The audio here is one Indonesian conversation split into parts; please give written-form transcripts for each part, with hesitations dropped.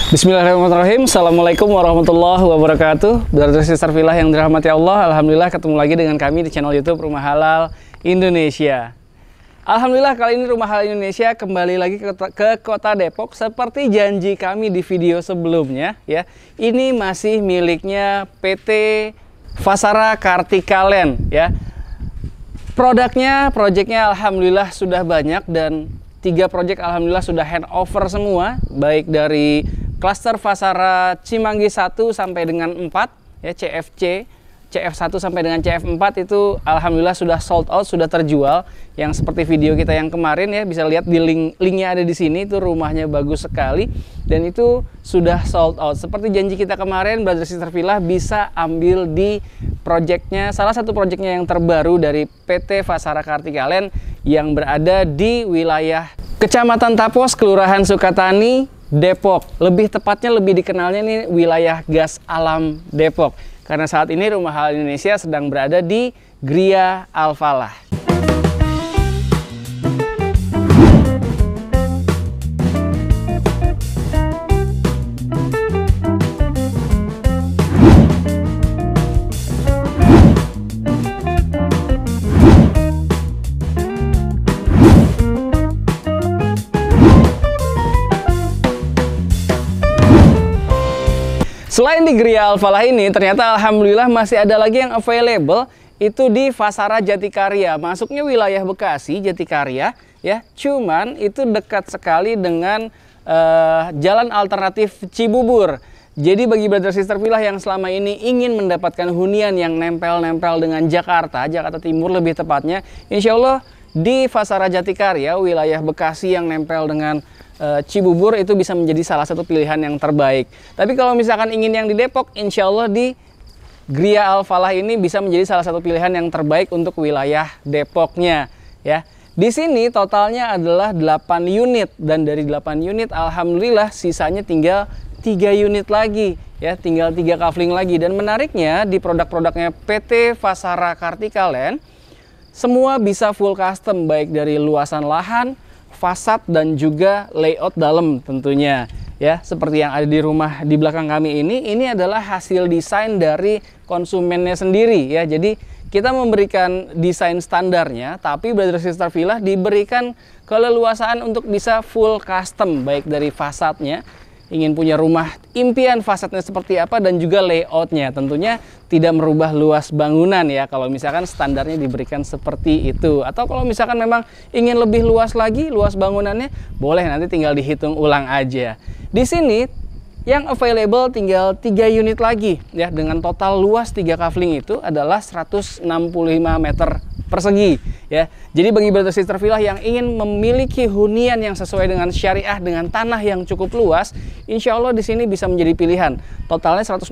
Bismillahirrahmanirrahim. Assalamualaikum warahmatullahi wabarakatuh. Brother Sister Villa yang dirahmati Allah, alhamdulillah ketemu lagi dengan kami di channel YouTube Rumah Halal Indonesia. Alhamdulillah kali ini Rumah Halal Indonesia kembali lagi ke Kota Depok. Seperti janji kami di video sebelumnya ya. Ini masih miliknya PT Fasara Kartika Land ya. Proyeknya alhamdulillah sudah banyak dan 3 proyek alhamdulillah sudah handover semua, baik dari klaster Fasara Cimanggi 1 sampai dengan 4 ya, CF1 sampai dengan CF4 itu alhamdulillah sudah sold out, sudah terjual. Yang seperti video kita yang kemarin ya, bisa lihat di linknya ada di sini, itu rumahnya bagus sekali dan itu sudah sold out. Seperti janji kita kemarin, Brother Sister Villa bisa ambil di proyeknya, salah satu proyeknya yang terbaru dari PT Fasara Kartika Land yang berada di wilayah Kecamatan Tapos, Kelurahan Sukatani, Depok. Lebih tepatnya, lebih dikenalnya nih wilayah gas alam Depok. Karena saat ini Rumah Halal Indonesia sedang berada di Gria Al-Falah. Selain di Gria Al-Falah ini, ternyata alhamdulillah masih ada lagi yang available, itu di Fasara Jatikarya. Masuknya wilayah Bekasi, Jatikarya ya. Cuman itu dekat sekali dengan jalan alternatif Cibubur. Jadi bagi Brother Sister Villa yang selama ini ingin mendapatkan hunian yang nempel-nempel dengan Jakarta Timur lebih tepatnya, insya Allah di Fasara Jatikarya, wilayah Bekasi yang nempel dengan Cibubur itu bisa menjadi salah satu pilihan yang terbaik. Tapi kalau misalkan ingin yang di Depok, insya Allah di Gria Al-Falah ini bisa menjadi salah satu pilihan yang terbaik untuk wilayah Depoknya ya. Di sini totalnya adalah 8 unit dan dari 8 unit alhamdulillah sisanya tinggal 3 unit lagi ya, tinggal 3 kafling lagi. Dan menariknya di produk-produknya PT Fasara Kartika Land semua bisa full custom, baik dari luasan lahan, fasad dan juga layout dalam tentunya ya. Seperti yang ada di rumah di belakang kami ini adalah hasil desain dari konsumennya sendiri ya. Jadi kita memberikan desain standarnya, tapi Brother Sister Villa diberikan keleluasaan untuk bisa full custom, baik dari fasadnya, ingin punya rumah impian fasadnya seperti apa, dan juga layoutnya tentunya tidak merubah luas bangunan ya, kalau misalkan standarnya diberikan seperti itu. Atau kalau misalkan memang ingin lebih luas lagi luas bangunannya, boleh nanti tinggal dihitung ulang aja. Di sini yang available tinggal 3 unit lagi ya, dengan total luas 3 kafling itu adalah 165 meter persegi ya. Jadi bagi Brother Sister Villa yang ingin memiliki hunian yang sesuai dengan syariah dengan tanah yang cukup luas, insya Allah di sini bisa menjadi pilihan. Totalnya 165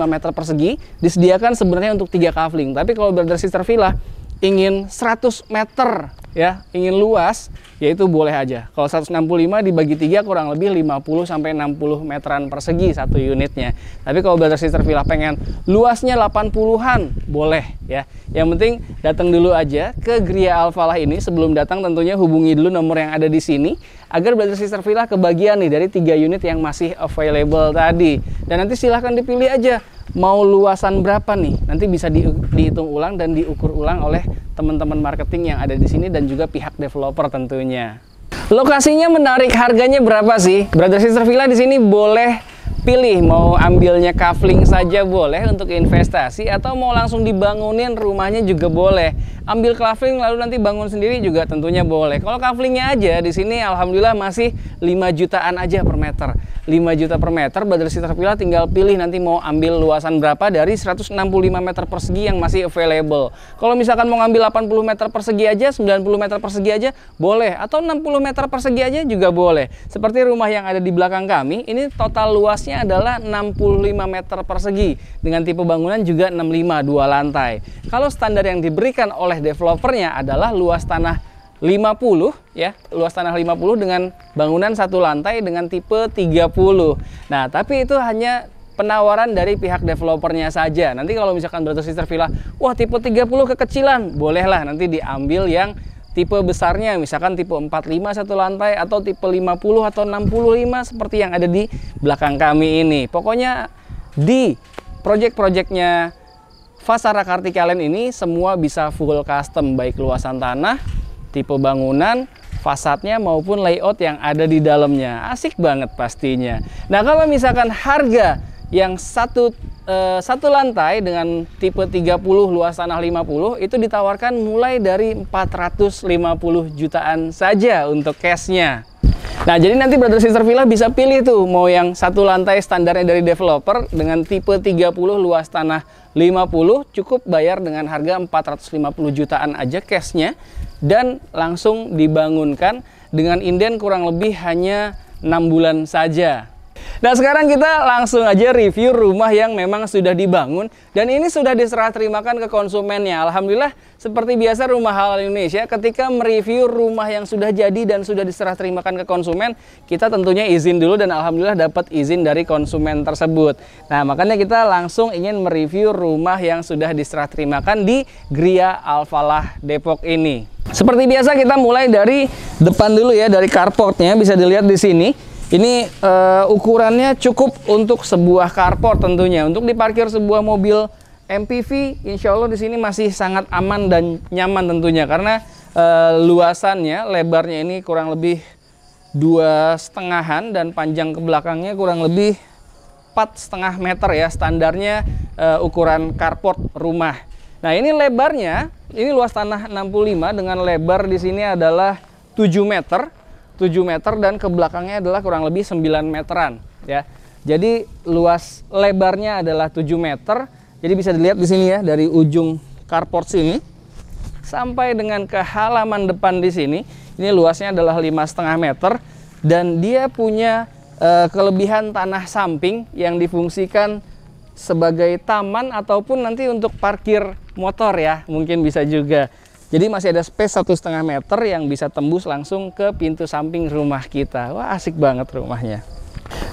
meter persegi, disediakan sebenarnya untuk 3 kafling. Tapi kalau Brother Sister Villa ingin 100 meter ya, ingin luas, yaitu boleh aja. Kalau 165 dibagi 3 kurang lebih 50 sampai 60 meteran persegi satu unitnya. Tapi kalau Brother Sister Villa pengen luasnya 80-an, boleh ya. Yang penting datang dulu aja ke Gria Al-Falah ini. Sebelum datang tentunya hubungi dulu nomor yang ada di sini agar Brother Sister Villa kebagian nih dari 3 unit yang masih available tadi. Dan nanti silahkan dipilih aja mau luasan berapa nih. Nanti bisa dihitung ulang dan diukur ulang oleh teman-teman marketing yang ada di sini dan juga pihak developer tentunya. Lokasinya menarik, harganya berapa sih? Brother Sister Villa di sini boleh pilih mau ambilnya kafling saja boleh untuk investasi, atau mau langsung dibangunin rumahnya juga boleh. Ambil kafling lalu nanti bangun sendiri juga tentunya boleh. Kalau kaflingnya aja di sini alhamdulillah masih 5 jutaan aja per meter. 5 juta per meter, Brother Sister Villa tinggal pilih nanti mau ambil luasan berapa dari 165 meter persegi yang masih available. Kalau misalkan mau ngambil 80 meter persegi aja, 90 meter persegi aja boleh, atau 60 meter persegi aja juga boleh. Seperti rumah yang ada di belakang kami, ini total luasnya adalah 65 meter persegi dengan tipe bangunan juga 65 2 lantai. Kalau standar yang diberikan oleh developernya adalah luas tanah 50 ya, luas tanah 50 dengan bangunan 1 lantai dengan tipe 30. Nah, tapi itu hanya penawaran dari pihak developernya saja. Nanti kalau misalkan Brother Sister Villa, wah tipe 30 kekecilan, bolehlah nanti diambil yang tipe besarnya, misalkan tipe 45 satu lantai atau tipe 50 atau 65 seperti yang ada di belakang kami ini. Pokoknya di project-projectnya Vasara Kartikalen ini semua bisa full custom, baik luasan tanah, tipe bangunan, fasadnya maupun layout yang ada di dalamnya. Asik banget pastinya. Nah, kalau misalkan harga yang satu lantai dengan tipe 30 luas tanah 50 itu ditawarkan mulai dari 450 jutaan saja untuk cashnya. Nah, jadi nanti Brother Sister Villa bisa pilih tuh mau yang satu lantai standarnya dari developer dengan tipe 30 luas tanah 50, cukup bayar dengan harga 450 jutaan aja cashnya dan langsung dibangunkan dengan inden kurang lebih hanya 6 bulan saja. Nah, sekarang kita langsung aja review rumah yang memang sudah dibangun dan ini sudah diserah terimakan ke konsumennya. Alhamdulillah, seperti biasa Rumah Halal Indonesia ketika mereview rumah yang sudah jadi dan sudah diserah terimakan ke konsumen, kita tentunya izin dulu dan alhamdulillah dapat izin dari konsumen tersebut. Nah, makanya kita langsung ingin mereview rumah yang sudah diserah terimakan di Gria Al-Falah Depok ini. Seperti biasa kita mulai dari depan dulu ya, dari carportnya bisa dilihat di sini. Ini ukurannya cukup untuk sebuah carport tentunya. Untuk diparkir sebuah mobil MPV, insya Allah di sini masih sangat aman dan nyaman tentunya. Karena luasannya, lebarnya ini kurang lebih 2,5-an dan panjang ke belakangnya kurang lebih 4,5 meter ya. Standarnya ukuran carport rumah. Nah, ini lebarnya, ini luas tanah 65 dengan lebar di sini adalah 7 meter. 7 meter dan ke belakangnya adalah kurang lebih 9 meteran ya. Jadi luas lebarnya adalah 7 meter. Jadi bisa dilihat di sini ya, dari ujung carport sini sampai dengan ke halaman depan di sini. Ini luasnya adalah 5,5 meter dan dia punya kelebihan tanah samping yang difungsikan sebagai taman ataupun nanti untuk parkir motor ya, mungkin bisa juga. Jadi masih ada space 1,5 meter yang bisa tembus langsung ke pintu samping rumah kita. Wah, asik banget rumahnya.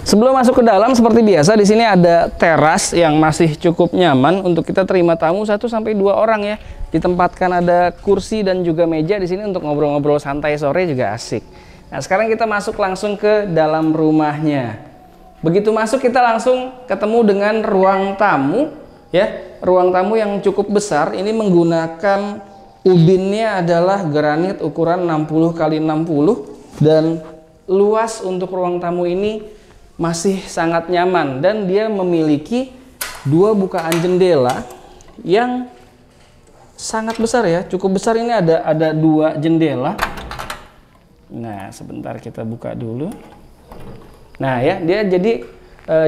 Sebelum masuk ke dalam, seperti biasa di sini ada teras yang masih cukup nyaman untuk kita terima tamu 1-2 orang ya. Ditempatkan ada kursi dan juga meja di sini untuk ngobrol-ngobrol santai sore juga asik. Nah, sekarang kita masuk langsung ke dalam rumahnya. Begitu masuk kita langsung ketemu dengan ruang tamu ya. Ruang tamu yang cukup besar ini menggunakan ubinnya adalah granit ukuran 60 x 60 dan luas untuk ruang tamu ini masih sangat nyaman dan dia memiliki 2 bukaan jendela yang sangat besar ya, cukup besar. Ini ada 2 jendela. Nah, sebentar kita buka dulu. Nah ya, dia jadi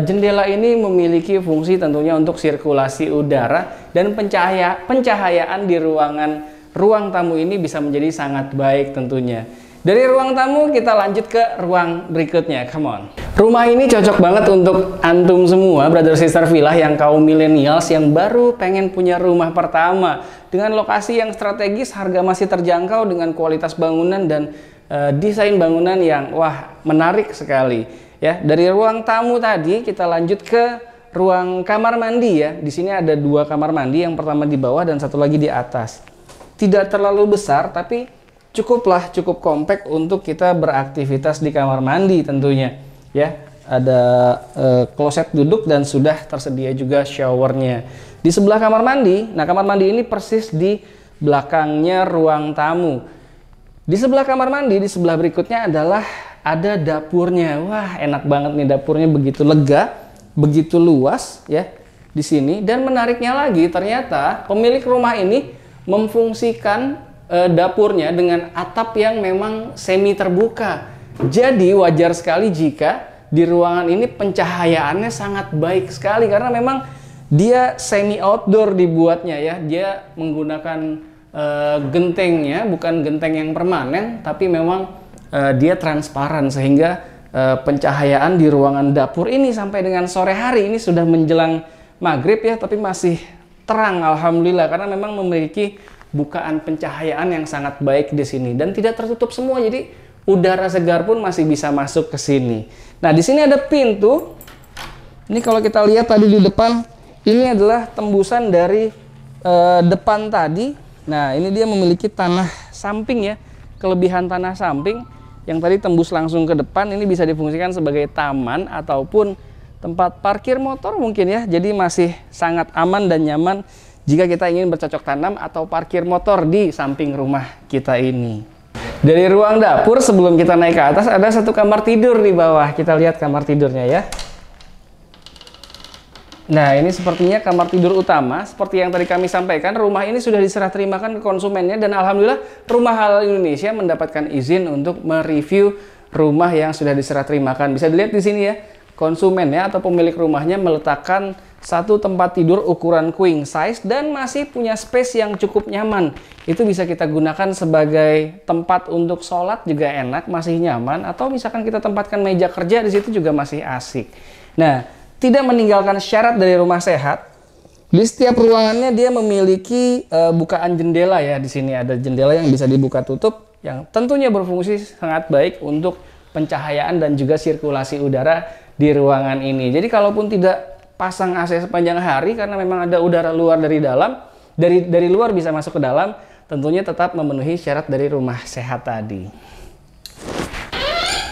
jendela ini memiliki fungsi tentunya untuk sirkulasi udara dan pencahayaan di ruang tamu ini bisa menjadi sangat baik tentunya. Dari ruang tamu kita lanjut ke ruang berikutnya. Come on. Rumah ini cocok banget untuk antum semua, Brother Sister Villa yang kaum millennials yang baru pengen punya rumah pertama dengan lokasi yang strategis, harga masih terjangkau dengan kualitas bangunan dan desain bangunan yang wah menarik sekali. Ya, dari ruang tamu tadi kita lanjut ke ruang kamar mandi ya. Di sini ada 2 kamar mandi, yang pertama di bawah dan satu lagi di atas. Tidak terlalu besar tapi cukup kompak untuk kita beraktivitas di kamar mandi tentunya ya. Ada kloset duduk dan sudah tersedia juga showernya di sebelah kamar mandi. Nah, kamar mandi ini persis di belakangnya ruang tamu. Di sebelah kamar mandi, di sebelah berikutnya adalah ada dapurnya. Wah, enak banget nih dapurnya, begitu lega, begitu luas ya di sini. Dan menariknya lagi, ternyata pemilik rumah ini memfungsikan dapurnya dengan atap yang memang semi terbuka. Jadi wajar sekali jika di ruangan ini pencahayaannya sangat baik sekali karena memang dia semi outdoor dibuatnya ya. Dia menggunakan gentengnya, bukan genteng yang permanen, tapi memang dia transparan sehingga pencahayaan di ruangan dapur ini sampai dengan sore hari ini sudah menjelang maghrib ya, tapi masih terang alhamdulillah karena memang memiliki bukaan pencahayaan yang sangat baik di sini dan tidak tertutup semua, jadi udara segar pun masih bisa masuk ke sini. Nah, di sini ada pintu. Ini kalau kita lihat tadi di depan, ini adalah tembusan dari depan tadi. Nah, ini dia memiliki tanah samping ya. kelebihan tanah samping yang tadi tembus langsung ke depan, ini bisa difungsikan sebagai taman ataupun tempat parkir motor mungkin ya. Jadi masih sangat aman dan nyaman jika kita ingin bercocok tanam atau parkir motor di samping rumah kita ini. Dari ruang dapur sebelum kita naik ke atas ada satu kamar tidur di bawah. Kita lihat kamar tidurnya ya. Nah, ini sepertinya kamar tidur utama. Seperti yang tadi kami sampaikan, rumah ini sudah diserah terimakan ke konsumennya, dan alhamdulillah Rumah Halal Indonesia mendapatkan izin untuk mereview rumah yang sudah diserah terimakan. Bisa dilihat di sini ya, konsumennya atau pemilik rumahnya meletakkan satu tempat tidur ukuran queen size dan masih punya space yang cukup nyaman. Itu bisa kita gunakan sebagai tempat untuk sholat juga enak, masih nyaman, atau misalkan kita tempatkan meja kerja di situ juga masih asik. Nah, tidak meninggalkan syarat dari rumah sehat. Di setiap ruangannya dia memiliki bukaan jendela ya. Di sini ada jendela yang bisa dibuka tutup, yang tentunya berfungsi sangat baik untuk pencahayaan dan juga sirkulasi udara di ruangan ini. Jadi kalaupun tidak pasang AC sepanjang hari karena memang ada udara luar dari dalam, dari luar bisa masuk ke dalam, tentunya tetap memenuhi syarat dari rumah sehat tadi.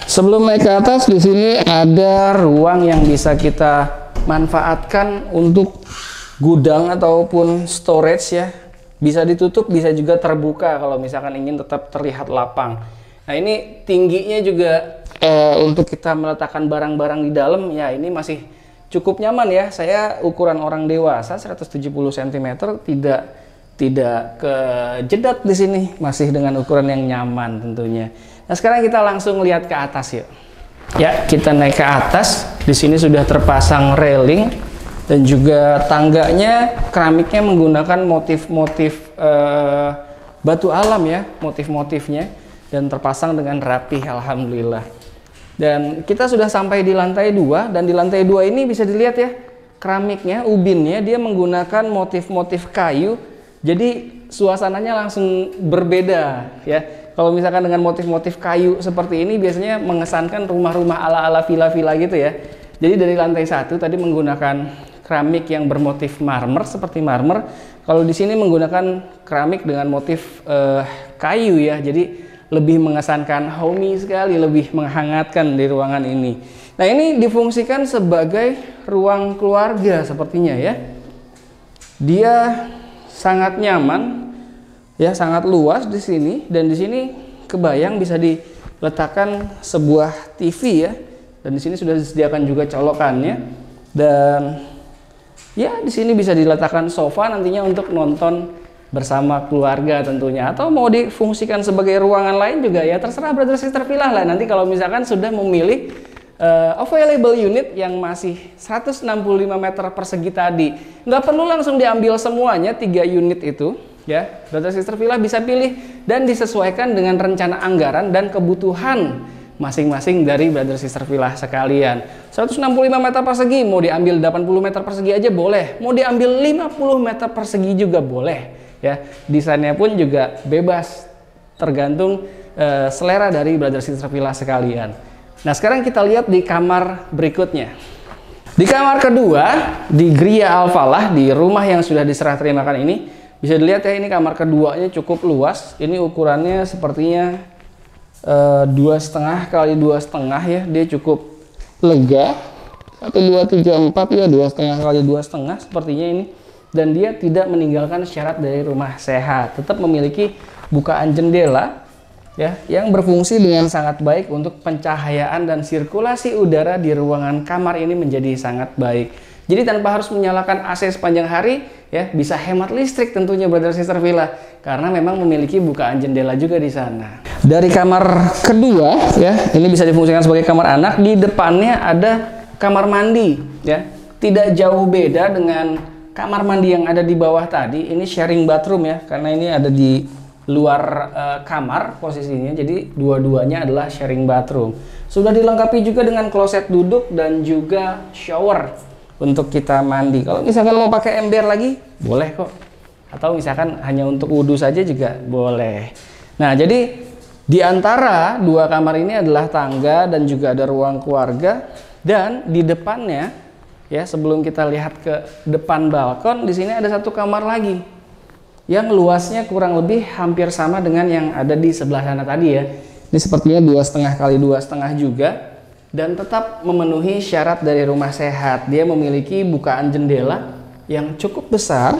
Sebelum naik ke atas, di sini ada ruang yang bisa kita manfaatkan untuk gudang ataupun storage ya. Bisa ditutup, bisa juga terbuka kalau misalkan ingin tetap terlihat lapang. Nah, ini tingginya juga untuk kita meletakkan barang-barang di dalam ya, ini masih cukup nyaman ya. Saya ukuran orang dewasa 170 cm, tidak kejedot di sini, masih dengan ukuran yang nyaman tentunya. Nah, sekarang kita langsung lihat ke atas yuk. Ya, kita naik ke atas. Di sini sudah terpasang railing dan juga tangganya keramiknya menggunakan motif-motif batu alam ya, motif-motifnya, dan terpasang dengan rapi alhamdulillah. Dan kita sudah sampai di lantai 2, dan di lantai 2 ini bisa dilihat ya, keramiknya, ubinnya dia menggunakan motif-motif kayu. Jadi suasananya langsung berbeda ya. Kalau misalkan dengan motif-motif kayu seperti ini biasanya mengesankan rumah-rumah ala-ala villa-villa gitu ya. Jadi dari lantai 1 tadi menggunakan keramik yang bermotif marmer seperti marmer. Kalau di sini menggunakan keramik dengan motif kayu ya. Jadi lebih mengesankan homey sekali, lebih menghangatkan di ruangan ini. Nah, ini difungsikan sebagai ruang keluarga sepertinya ya. Dia sangat nyaman. Ya, sangat luas di sini, dan di sini kebayang bisa diletakkan sebuah TV ya. Dan di sini sudah disediakan juga colokannya. Dan ya, di sini bisa diletakkan sofa nantinya untuk nonton bersama keluarga tentunya, atau mau difungsikan sebagai ruangan lain juga ya, terserah brother sister villa lah. Nanti kalau misalkan sudah memilih available unit yang masih 165 meter persegi tadi, nggak perlu langsung diambil semuanya 3 unit itu. Ya, brother sister villa bisa pilih dan disesuaikan dengan rencana anggaran dan kebutuhan masing-masing dari brother sister villa sekalian. 165 meter persegi, mau diambil 80 meter persegi aja boleh, mau diambil 50 meter persegi juga boleh. Ya, desainnya pun juga bebas, tergantung selera dari brother sister villa sekalian. Nah, sekarang kita lihat di kamar berikutnya. Di kamar kedua di Gria Al Falah, di rumah yang sudah diserah terimakan ini, bisa dilihat ya, ini kamar keduanya cukup luas. Ini ukurannya sepertinya 2,5 kali 2,5 ya. Dia cukup lega. 1, 2, 3, 4 ya, 2,5 kali 2,5 sepertinya ini. Dan dia tidak meninggalkan syarat dari rumah sehat. Tetap memiliki bukaan jendela ya, yang berfungsi dengan sangat baik untuk pencahayaan dan sirkulasi udara di ruangan kamar ini menjadi sangat baik. Jadi tanpa harus menyalakan AC sepanjang hari ya, bisa hemat listrik tentunya brother sister villa karena memang memiliki bukaan jendela juga di sana. Dari kamar kedua ya, ini bisa difungsikan sebagai kamar anak. Di depannya ada kamar mandi ya. Tidak jauh beda dengan kamar mandi yang ada di bawah tadi. Ini sharing bathroom ya, karena ini ada di luar kamar posisinya. Jadi dua-duanya adalah sharing bathroom. Sudah dilengkapi juga dengan kloset duduk dan juga shower untuk kita mandi. Kalau misalkan mau pakai ember lagi, boleh kok. Atau misalkan hanya untuk wudhu saja juga boleh. Nah, jadi di antara dua kamar ini adalah tangga dan juga ada ruang keluarga. Dan di depannya, ya sebelum kita lihat ke depan balkon, di sini ada satu kamar lagi. yang luasnya kurang lebih hampir sama dengan yang ada di sebelah sana tadi ya. Ini sepertinya 2,5 kali 2,5 juga, dan tetap memenuhi syarat dari rumah sehat. Dia memiliki bukaan jendela yang cukup besar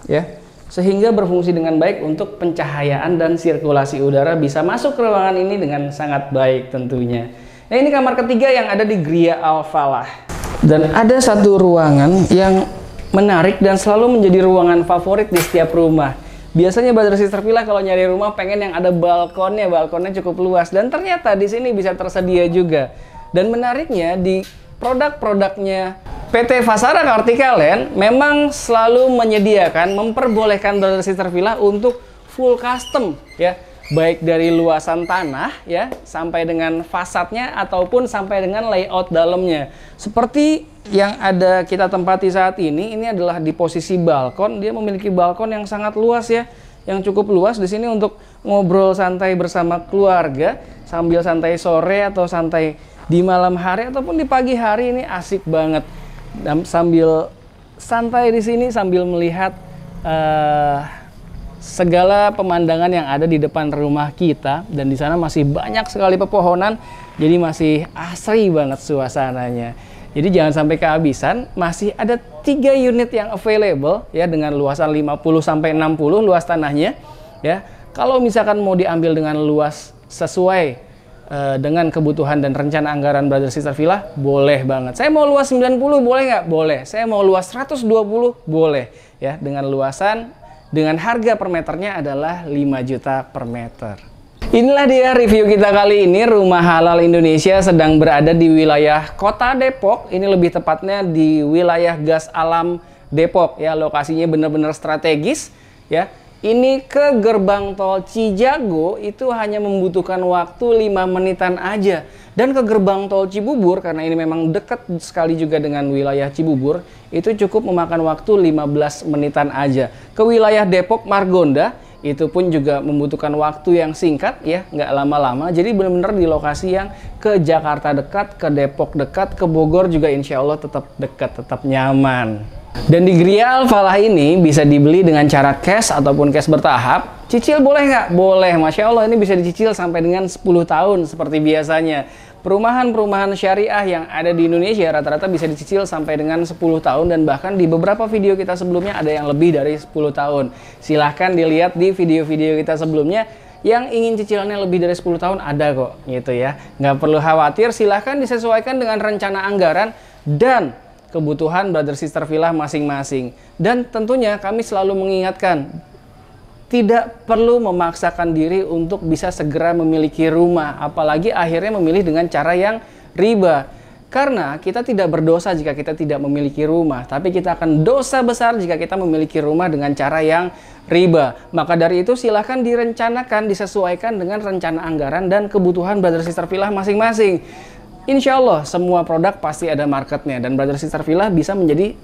ya, sehingga berfungsi dengan baik untuk pencahayaan dan sirkulasi udara bisa masuk ke ruangan ini dengan sangat baik tentunya. Nah, ini kamar ketiga yang ada di Gria Al Falah. Dan ada satu ruangan yang menarik dan selalu menjadi ruangan favorit di setiap rumah. Biasanya Brother Sister Villa kalau nyari rumah pengen yang ada balkonnya cukup luas, dan ternyata di sini bisa tersedia juga. Dan menariknya di produk-produknya PT Vasara Kartika Land memang selalu menyediakan, memperbolehkan Brother Sister Villa untuk full custom ya, baik dari luasan tanah ya sampai dengan fasadnya ataupun sampai dengan layout dalamnya. Seperti yang ada kita tempati saat ini adalah di posisi balkon. Dia memiliki balkon yang sangat luas ya, yang cukup luas di sini untuk ngobrol santai bersama keluarga sambil santai sore atau santai di malam hari ataupun di pagi hari. Ini asik banget. Dan sambil santai di sini sambil melihat segala pemandangan yang ada di depan rumah kita, dan di sana masih banyak sekali pepohonan, jadi masih asri banget suasananya. Jadi jangan sampai kehabisan, masih ada 3 unit yang available ya dengan luasan 50 sampai 60 luas tanahnya ya. Kalau misalkan mau diambil dengan luas sesuai dengan kebutuhan dan rencana anggaran Brother Sister Villa, boleh banget. Saya mau luas 90 boleh nggak? Boleh. Saya mau luas 120 boleh ya, dengan luasan dengan harga per meternya adalah 5 juta per meter. Inilah dia review kita kali ini. Rumah halal Indonesia sedang berada di wilayah Kota Depok. Ini lebih tepatnya di wilayah Gas Alam Depok ya. Lokasinya benar-benar strategis ya. Ini ke gerbang tol Cijago itu hanya membutuhkan waktu 5 menitan aja. Dan ke gerbang tol Cibubur, karena ini memang dekat sekali juga dengan wilayah Cibubur, itu cukup memakan waktu 15 menitan aja. Ke wilayah Depok Margonda itu pun juga membutuhkan waktu yang singkat ya, nggak lama-lama. Jadi benar-benar di lokasi yang ke Jakarta dekat, ke Depok dekat, ke Bogor juga insya Allah tetap dekat, tetap nyaman. Dan di Gria Al Falah ini bisa dibeli dengan cara cash ataupun cash bertahap. Cicil boleh nggak? Boleh. Masya Allah, ini bisa dicicil sampai dengan 10 tahun seperti biasanya. Perumahan-perumahan syariah yang ada di Indonesia rata-rata bisa dicicil sampai dengan 10 tahun, dan bahkan di beberapa video kita sebelumnya ada yang lebih dari 10 tahun. Silahkan dilihat di video-video kita sebelumnya. Yang ingin cicilannya lebih dari 10 tahun ada kok gitu ya. Nggak perlu khawatir, silahkan disesuaikan dengan rencana anggaran dan kebutuhan Brother Sister Villa masing-masing. Dan tentunya kami selalu mengingatkan, tidak perlu memaksakan diri untuk bisa segera memiliki rumah, apalagi akhirnya memilih dengan cara yang riba. Karena kita tidak berdosa jika kita tidak memiliki rumah, tapi kita akan dosa besar jika kita memiliki rumah dengan cara yang riba. Maka dari itu silahkan direncanakan, disesuaikan dengan rencana anggaran dan kebutuhan Brother Sister Villa masing-masing. Insya Allah semua produk pasti ada marketnya, dan Brother Sister Villa bisa menjadi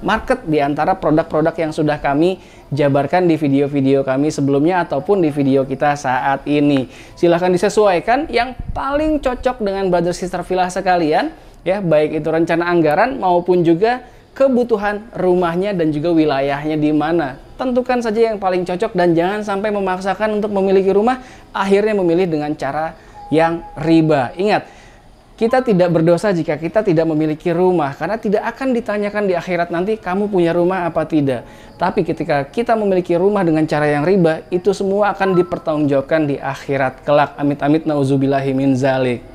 market di antara produk-produk yang sudah kami jabarkan di video-video kami sebelumnya ataupun di video kita saat ini. Silahkan disesuaikan yang paling cocok dengan Brother Sister Villa sekalian ya, baik itu rencana anggaran maupun juga kebutuhan rumahnya dan juga wilayahnya di mana. Tentukan saja yang paling cocok dan jangan sampai memaksakan untuk memiliki rumah akhirnya memilih dengan cara yang riba. Ingat, kita tidak berdosa jika kita tidak memiliki rumah, karena tidak akan ditanyakan di akhirat nanti kamu punya rumah apa tidak. Tapi ketika kita memiliki rumah dengan cara yang riba, itu semua akan dipertanggungjawabkan di akhirat kelak. Amit-amit nauzubillahi min zalik.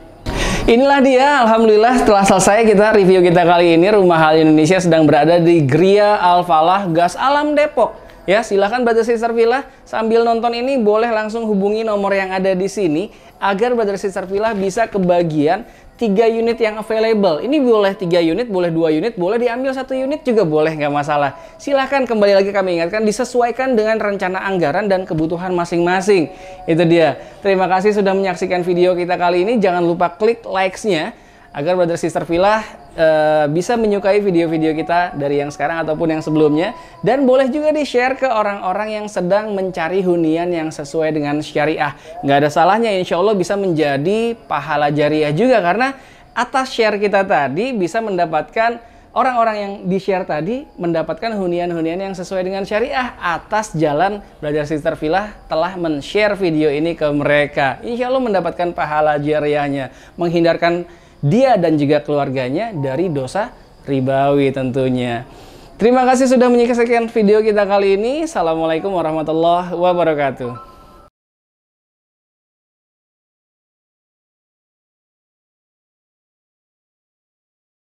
Inilah dia, alhamdulillah setelah selesai kita review kita kali ini. Rumah halal Indonesia sedang berada di Gria Al Falah Gas Alam Depok. Ya, silahkan Brother Sister Villa sambil nonton ini boleh langsung hubungi nomor yang ada di sini agar Brother Sister Villa bisa kebagian 3 unit yang available. Ini boleh 3 unit, boleh 2 unit, boleh diambil 1 unit juga boleh, nggak masalah. Silahkan, kembali lagi kami ingatkan, disesuaikan dengan rencana anggaran dan kebutuhan masing-masing. Itu dia. Terima kasih sudah menyaksikan video kita kali ini. Jangan lupa klik likes-nya agar Brother Sister Villa bisa menyukai video-video kita dari yang sekarang ataupun yang sebelumnya. Dan boleh juga di-share ke orang-orang yang sedang mencari hunian yang sesuai dengan syariah. Nggak ada salahnya, insya Allah bisa menjadi pahala jariah juga, karena atas share kita tadi bisa mendapatkan orang-orang yang di-share tadi mendapatkan hunian-hunian yang sesuai dengan syariah atas jalan Belajar Sister Villa telah men-share video ini ke mereka. Insya Allah mendapatkan pahala jariahnya, menghindarkan dia dan juga keluarganya dari dosa ribawi tentunya. Terima kasih sudah menyaksikan video kita kali ini. Assalamualaikum warahmatullahi wabarakatuh.